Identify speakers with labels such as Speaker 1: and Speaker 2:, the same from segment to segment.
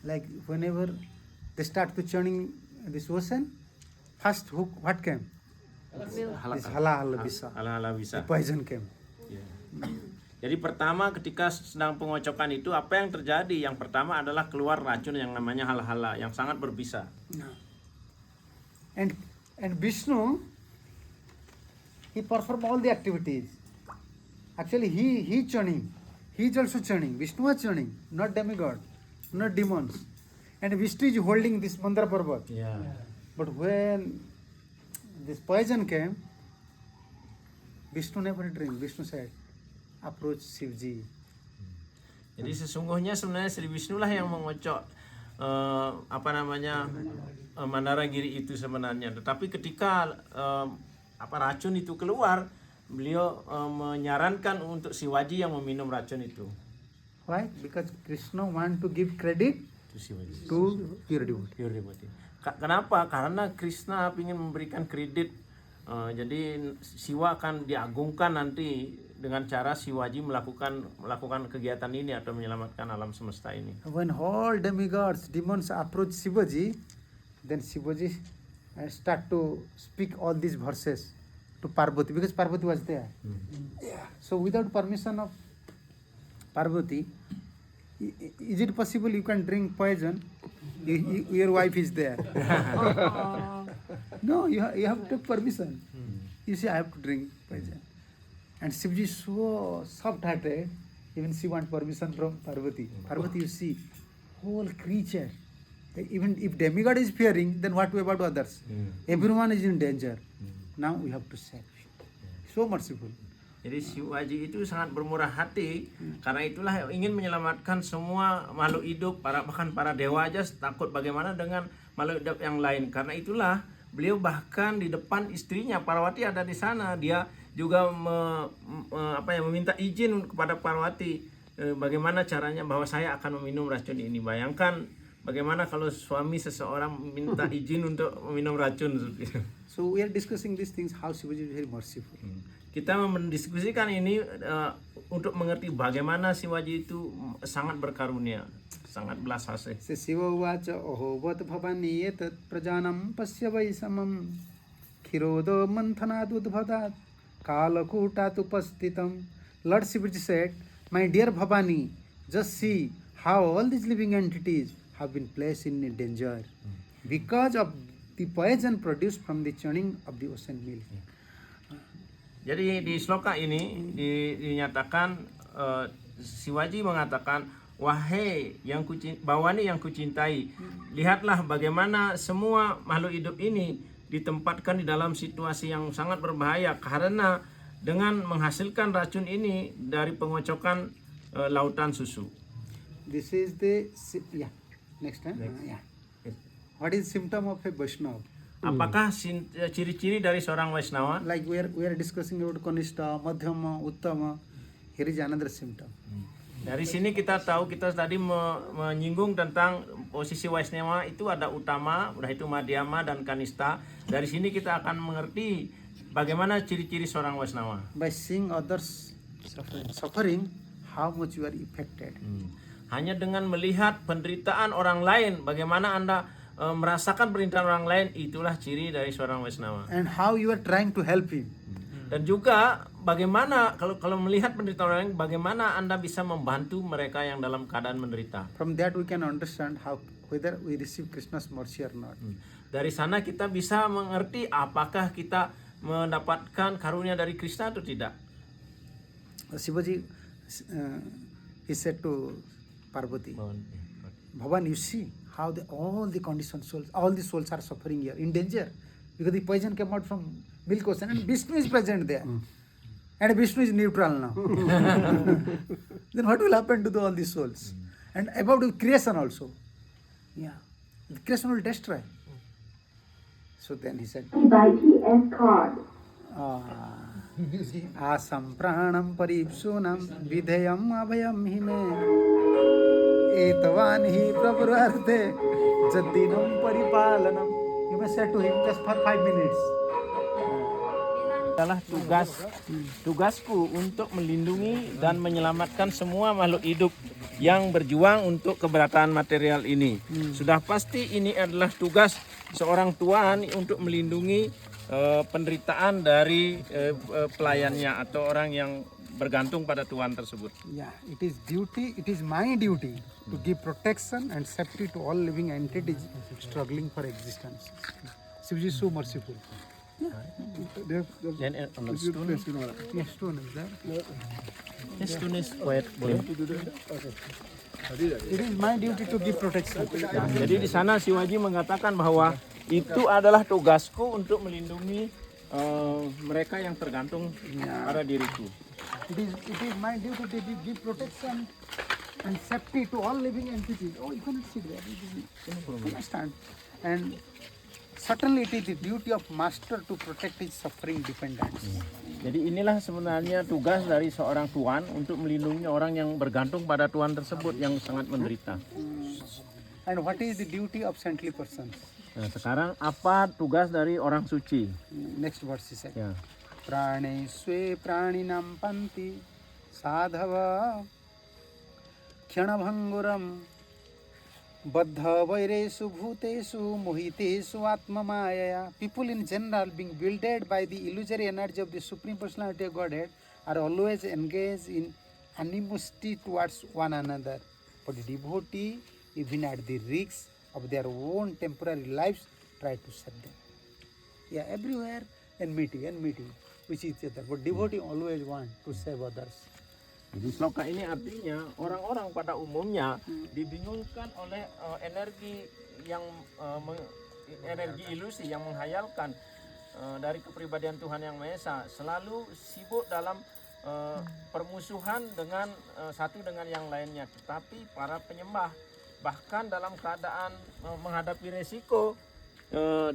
Speaker 1: Like whenever they start to churning this ocean, first what came? This halal bisa.
Speaker 2: Ala-ala bisa.
Speaker 1: The poison came.
Speaker 2: Ya. Jadi pertama ketika sedang pengocokan itu apa yang terjadi? Yang pertama adalah keluar racun yang namanya hal-hala yang sangat berbisa.
Speaker 1: And Vishnu, he perform all the activities. Actually, he churning. He is also churning. Vishnu was churning, not demigod, not demons. And Vishnu is holding this Mandara Parvat.
Speaker 2: Ya.
Speaker 1: But when this poison came, Vishnu never drink. Vishnu said, approach Shivji.
Speaker 2: Jadi sesungguhnya sebenarnya Sri Vishnu lah yang mengocok Mandara Giri itu sebenarnya. Tetapi ketika racun itu keluar, beliau menyarankan untuk Shivaji yang meminum racun itu.
Speaker 1: Why? Because Krishna want to give credit
Speaker 2: Itu Shivaji.
Speaker 1: to pure devotee.
Speaker 2: Pure devotee. Kenapa? Karena Krishna ingin memberikan kredit. Jadi Siwa akan diagungkan nanti dengan cara Shivaji melakukan kegiatan ini atau menyelamatkan alam semesta ini.
Speaker 1: When all demigods, demons approach Shivaji, then Shivaji start to speak all these verses to Parvati, because Parvati was there. So without permission of Parvati, is it possible you can drink poison? Your wife is there. No, you have to take permission. You say, I have to drink poison. And Shivji is so soft-hearted, even she wants permission from Parvati. Parvati, you see, whole creature. Even if demigod is fearing, then what about others? Everyone is in danger. Now we have to save. So merciful.
Speaker 2: Jadi Shivaji itu sangat bermurah hati, karena itulah ingin menyelamatkan semua makhluk hidup, bahkan para dewa aja takut bagaimana dengan makhluk hidup yang lain. Karena itulah beliau bahkan di depan istrinya Parwati ada di sana, dia juga meminta izin kepada Parwati bagaimana caranya bahwa saya akan meminum racun ini. Bayangkan bagaimana kalau suami seseorang minta izin untuk meminum racun.
Speaker 1: So we are discussing these things, how Shivaji is very merciful.
Speaker 2: Kita mendiskusikan ini untuk mengerti bagaimana Shivaji itu sangat berkarunia, sangat belas asih.
Speaker 1: Se Shiva uvacha oho vat bhavani etat prajanam pasya vaisamam khirodo manthanat udbhadat kalakutat upastitam. Lord Shivaji said, my dear Bhavani, just see how all these living entities have been placed in danger because of the poison produced from the churning of the ocean milk.
Speaker 2: Jadi di sloka ini dinyatakan Shivaji mengatakan, wahai Bhavani yang kucintai, lihatlah bagaimana semua makhluk hidup ini ditempatkan di dalam situasi yang sangat berbahaya karena dengan menghasilkan racun ini dari pengocokan lautan susu.
Speaker 1: This is the next time. What is symptom of a Vaishnava?
Speaker 2: Apakah ciri-ciri dari seorang Vaishnava?
Speaker 1: Like we are discussing about Kanishta, Madhyama, Uttama. Here is another symptom.
Speaker 2: Dari sini kita tahu, kita tadi menyinggung tentang posisi Vaishnava itu ada utama, udah itu Madhyama dan Kanista. Dari sini kita akan mengerti bagaimana ciri-ciri seorang Vaishnava.
Speaker 1: By seeing others suffering, how much you are affected.
Speaker 2: Hanya dengan melihat penderitaan orang lain, bagaimana Anda merasakan penderitaan orang lain, itulah ciri dari seorang Vaishnava.
Speaker 1: And how you are trying to help him.
Speaker 2: Dan juga bagaimana kalau melihat penderitaan orang lain, bagaimana Anda bisa membantu mereka yang dalam keadaan menderita.
Speaker 1: From that we can understand how whether we receive Krishna's mercy or not.
Speaker 2: Dari sana kita bisa mengerti apakah kita mendapatkan karunia dari Krishna atau tidak.
Speaker 1: Shivaji, he said to Parvati, Bhavan, you see how all the conditioned souls, all the souls are suffering here, in danger, because the poison came out from milk ocean, and Vishnu is present there, and Vishnu is neutral now. Then what will happen to all these souls? And about the creation also, the creation will destroy. So then he said, Asam pranam paripsunam vidhayam abhayam hime etavan hi prabhurarte jadinam paripalanam. You must say to him just for 5 minutes.
Speaker 2: Adalah tugasku untuk melindungi dan menyelamatkan semua makhluk hidup yang berjuang untuk keberatan material ini. Sudah pasti ini adalah tugas seorang tuan untuk melindungi penderitaan dari pelayannya atau orang yang bergantung pada tuan tersebut.
Speaker 1: Yeah, it is my duty to give protection and safety to all living entities struggling for existence. Shivaji is so merciful.
Speaker 2: Dan stone
Speaker 1: Yes, stone is there.
Speaker 2: quiet, boleh.
Speaker 1: It is my duty to give protection.
Speaker 2: Nah, jadi di sana Shivaji mengatakan bahwa itu adalah tugasku untuk melindungi mereka yang tergantung pada diriku.
Speaker 1: It is my duty to give protection and safety to all living entities. Oh, you cannot sit there. You understand? And certainly it is the duty of master to protect his suffering dependents.
Speaker 2: Jadi inilah sebenarnya tugas dari seorang tuan untuk melindungi orang yang bergantung pada tuan tersebut yang sangat menderita.
Speaker 1: And what is the duty of saintly persons?
Speaker 2: Nah, sekarang apa tugas dari orang suci?
Speaker 1: Next verse is said.
Speaker 2: Ya.
Speaker 1: Prane swe praninam panti sadhava kyanabhanguram baddha vairesu bhutesu mohitesu atmamaya. People in general, being bewildered by the illusory energy of the Supreme Personality of Godhead, are always engaged in animosity towards one another. But the devotee, even at the risk of their own temporary lives, try to save them. Yeah, everywhere enmity with each other. But devotee always want to save others.
Speaker 2: Jadi sloka ini artinya orang-orang pada umumnya dibingungkan oleh energi yang energi ilusi yang menghayalkan dari kepribadian Tuhan Yang Maha Esa, selalu sibuk dalam permusuhan dengan satu dengan yang lainnya. Tetapi para penyembah bahkan dalam keadaan menghadapi resiko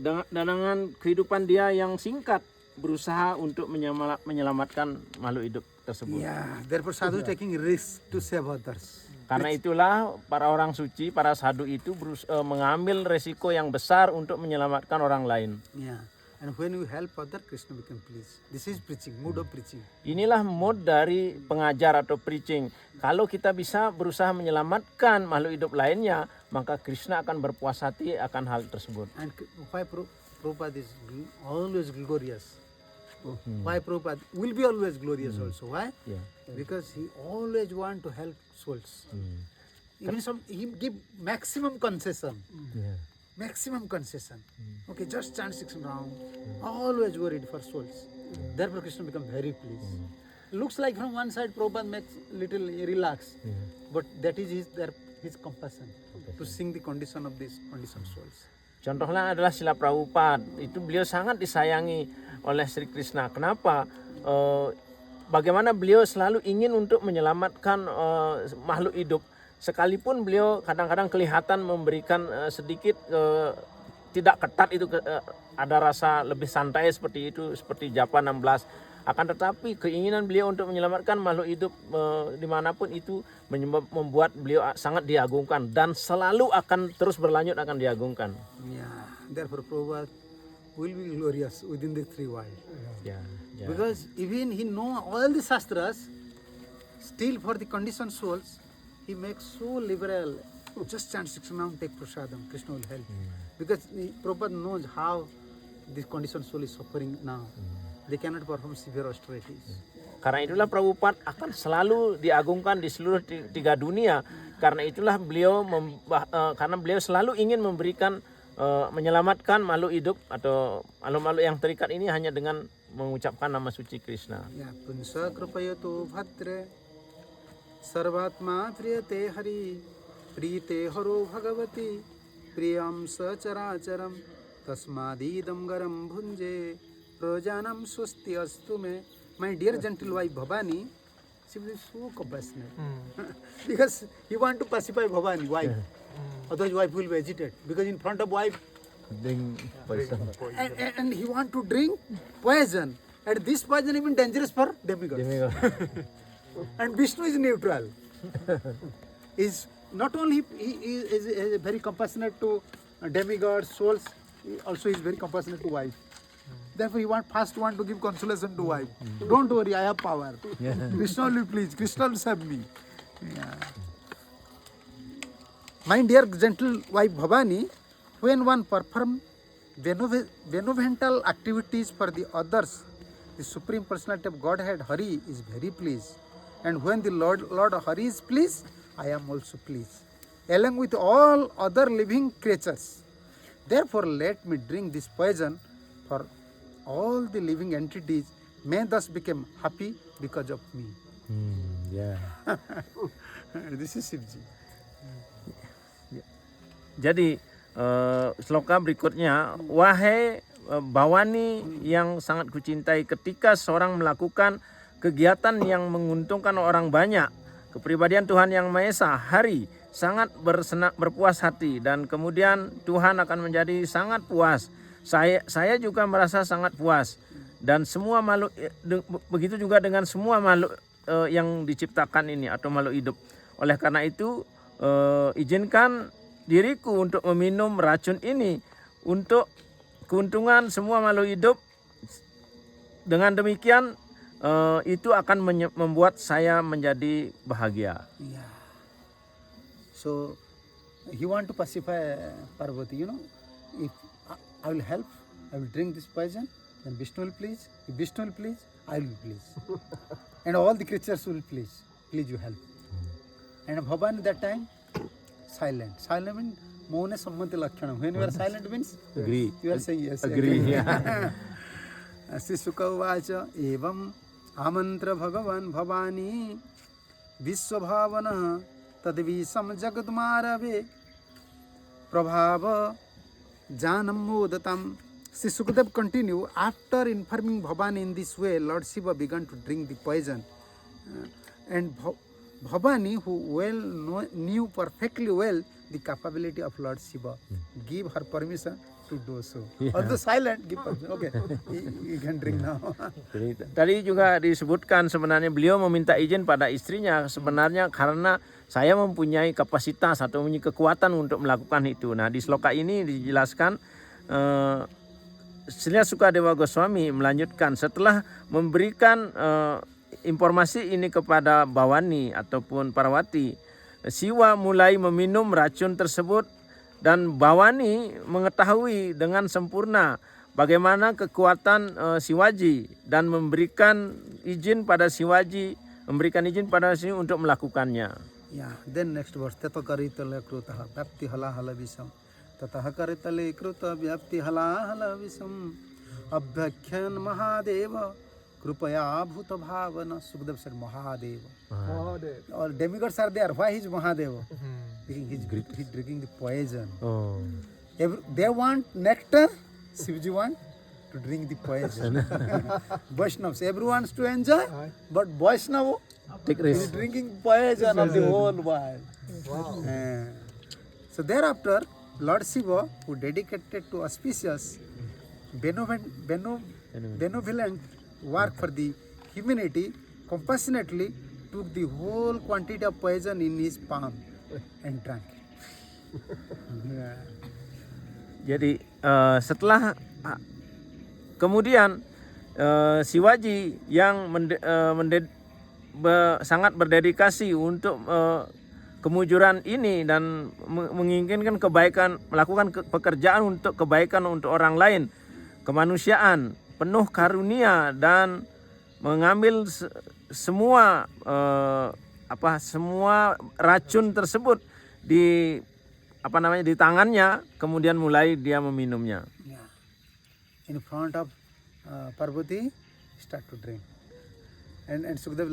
Speaker 2: dengan kehidupan dia yang singkat, berusaha untuk menyelamatkan makhluk hidup tersebut.
Speaker 1: Yeah, therefore sadhu taking risk to save others.
Speaker 2: Karena itulah para orang suci, para sadhu itu mengambil resiko yang besar untuk menyelamatkan orang lain.
Speaker 1: Yeah, and when you help others, Krishna become pleased. This is preaching, mood of preaching.
Speaker 2: Inilah mode dari pengajar atau preaching. Kalau kita bisa berusaha menyelamatkan makhluk hidup lainnya, maka Krishna akan berpuas hati akan hal tersebut.
Speaker 1: And why Prabhupada is always glorious? Why Prabhupada will be always glorious also? Why?
Speaker 2: Yeah.
Speaker 1: Because he always want to help souls. Even he give maximum concession.
Speaker 2: Yeah.
Speaker 1: Maximum concession. Okay, just chant 6 rounds. Always worried for souls. Therefore Krishna become very pleased. Looks like from one side Prabhupada makes little relax, but that is his compassion to sing the condition of these conditioned souls.
Speaker 2: Contohnya adalah Srila Prabhupada. Itu beliau sangat disayangi oleh Sri Krishna. Kenapa? Bagaimana beliau selalu ingin untuk menyelamatkan makhluk hidup. Sekalipun beliau kadang-kadang kelihatan memberikan sedikit tidak ketat itu, ada rasa lebih santai seperti itu, seperti Japa 16. Akan tetapi keinginan beliau untuk menyelamatkan makhluk hidup dimanapun itu membuat beliau sangat diagungkan dan selalu akan terus berlanjut akan diagungkan.
Speaker 1: Yeah, therefore Prabhupada will be glorious within the 3 worlds.
Speaker 2: Yeah.
Speaker 1: Because even he know all the shastras, still for the conditioned souls, he makes so liberal. Just chant 6 rounds, take prasadam, Krishna will help. Because Prabhupada knows how this conditioned soul is suffering now. They cannot perform severe austerities.
Speaker 2: Karena itulah Prabhupada akan selalu diagungkan di seluruh 3 dunia. Karena itulah beliau karena beliau selalu ingin memberikan menyelamatkan makhluk hidup atau makhluk-makhluk yang terikat ini hanya dengan mengucapkan nama suci Krishna.
Speaker 1: Ya, punsa krupayatu bhadre sarvatma priyate hari priyate haro bhagavati priyam sacharacharam tasmadidam garam bhunje prajanam swasti astu me. My dear gentle wife Bhavani, she was so compassionate. Because he want to pacify Bhavani, wife. Otherwise wife will be agitated. Because in front of wife, and he want to drink poison. And this poison even dangerous for demigods. And Vishnu is neutral. Is not only he is very compassionate to demigods, souls, also he is very compassionate to wife. Therefore he first want to give consolation to wife. Don't worry, I have power. Krishna will please, Krishna will save me. Yeah. My dear gentle wife Bhavani, when one performs benevolent activities for the others, the Supreme Personality of Godhead Hari is very pleased. And when the Lord Hari is pleased, I am also pleased, along with all other living creatures. Therefore, let me drink this poison for all the living entities may thus become happy because of me.
Speaker 2: Ya.
Speaker 1: This is Shivji.
Speaker 2: Jadi sloka berikutnya, wahai Bhavani yang sangat kucintai, ketika seorang melakukan kegiatan yang menguntungkan orang banyak, kepribadian Tuhan Yang Maha Esa Hari sangat berpuas hati, dan kemudian Tuhan akan menjadi sangat puas. Saya juga merasa sangat puas, dan semua makhluk begitu juga dengan semua makhluk yang diciptakan ini atau makhluk hidup. Oleh karena itu izinkan diriku untuk meminum racun ini untuk keuntungan semua makhluk hidup. Dengan demikian itu akan membuat saya menjadi bahagia.
Speaker 1: Yeah. So he want to pacify Parvati. If I will help, I will drink this poison, then Vishnu will please. If Vishnu will please, I will please, and all the creatures will please. Please you help. And Bhavan at that time silent. Silent means Mona Sammati Lakshanam. When you are silent means
Speaker 2: Agree.
Speaker 1: you are saying yes.
Speaker 2: Agree.
Speaker 1: Asti Sukha Uvacha Evam Amantra Bhagavan Bhavani Vishwabhavana Tadvisam Jagadmarave Prabhava Janam Modatam. Sri Sukadev continue, after informing Bhavani in this way, Lord Shiva began to drink the poison. And Bhavani, who knew perfectly well the capability of Lord Shiva, give her permission to do so. Although silent, give permission. Okay, you can drink now.
Speaker 2: Jadi, tadi juga disebutkan sebenarnya beliau meminta izin pada istrinya sebenarnya karena saya mempunyai kapasitas atau mempunyai kekuatan untuk melakukan itu. Nah, di sloka ini dijelaskan Sri Sukadewa Goswami melanjutkan setelah memberikan informasi ini kepada Bhavani ataupun Parvati, Siwa mulai meminum racun tersebut, dan Bhavani mengetahui dengan sempurna bagaimana kekuatan Shivaji dan memberikan izin pada Shivaji untuk melakukannya.
Speaker 1: Yeah, then next verse, Tata karitale krutaha vyapti hala hala visam. Tataha karitale kruta vyapti hala hala visam. Abhyakhyan Mahadeva krupaya bhuta bhavana. Sukadev said Mahadeva. All demigods are there. Why is Mahadeva? He's drinking the poison.
Speaker 2: Oh.
Speaker 1: They want nectar, Shivji want to drink the poison. Vaishnavas, everyone wants to enjoy, but Vaishnava
Speaker 2: Take
Speaker 1: is
Speaker 2: risk.
Speaker 1: drinking poison of the whole world.
Speaker 3: Wow.
Speaker 1: So thereafter, Lord Shiva, who dedicated to auspicious, benevolent work for the humanity, compassionately took the whole quantity of poison in his palm and drank it.
Speaker 2: Jadi setelah kemudian Shivaji yang sangat berdedikasi untuk kemujuran ini dan menginginkan kebaikan, melakukan pekerjaan untuk kebaikan untuk orang lain, kemanusiaan, penuh karunia, dan mengambil semua semua racun tersebut di tangannya, kemudian mulai dia meminumnya.
Speaker 1: Yeah. In front of Parvati, start to drink. And Sukadev,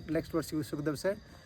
Speaker 1: next verse Sukadev said,